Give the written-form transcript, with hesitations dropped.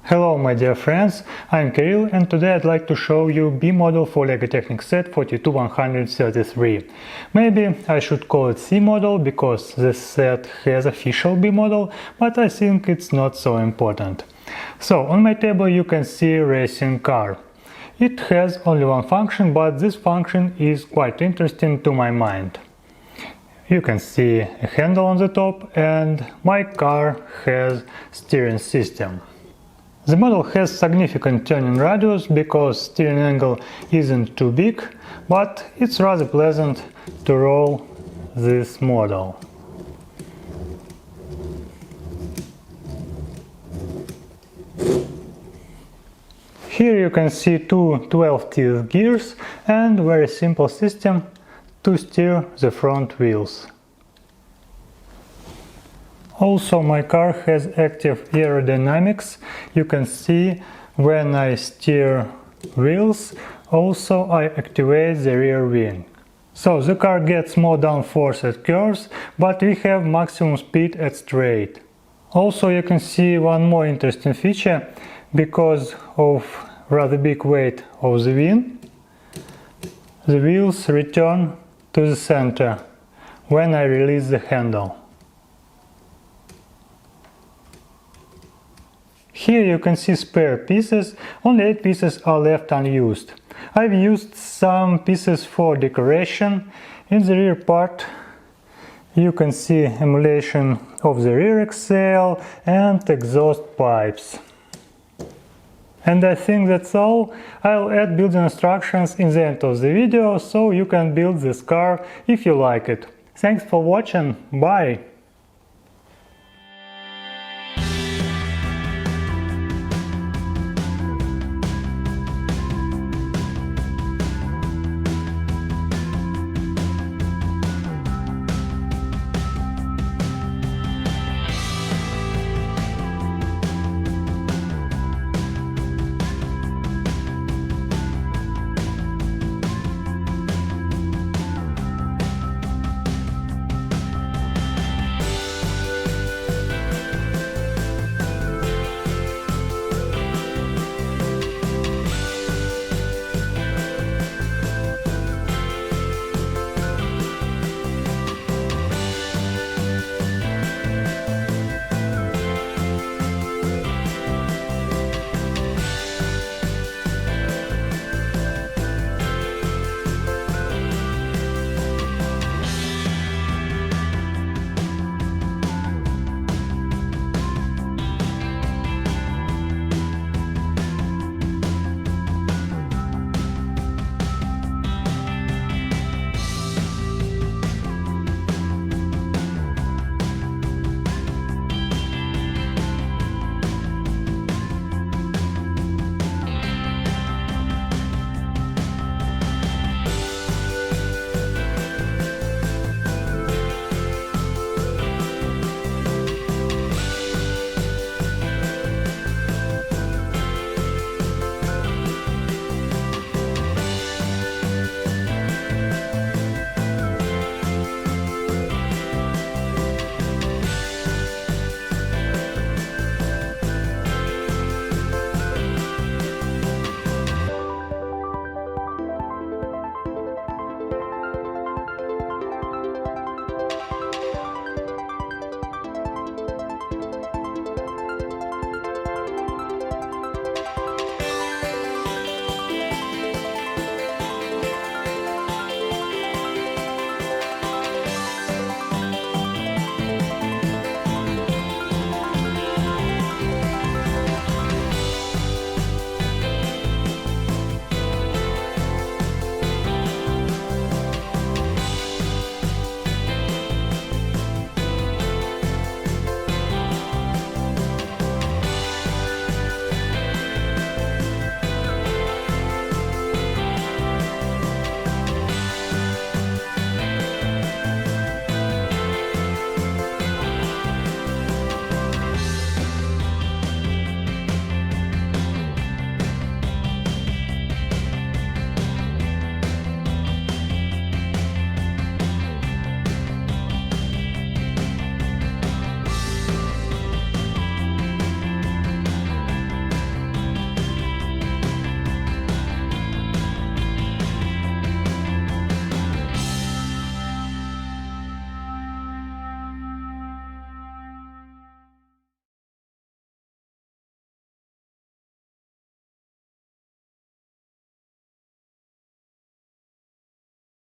Hello my dear friends, I'm Kirill and today I'd like to show you B model for LEGO Technic set 42133. Maybe I should call it C model because this set has official B model, but I think it's not so important. So on my table you can see racing car. It has only one function, but this function is quite interesting to my mind. You can see a handle on the top and my car has steering system. The model has significant turning radius because steering angle isn't too big, but it's rather pleasant to roll this model. Here you can see two 12-teeth gears and very simple system to steer the front wheels. Also, my car has active aerodynamics. You can see when I steer wheels, also I activate the rear wing. So the car gets more downforce at curves, but we have maximum speed at straight. Also you can see one more interesting feature. Because of rather big weight of the wing, the wheels return to the center when I release the handle. Here you can see spare pieces, only 8 pieces are left unused. I've used some pieces for decoration. In the rear part you can see emulation of the rear axle and exhaust pipes. And I think that's all. I'll add building instructions in the end of the video, so you can build this car if you like it. Thanks for watching, bye!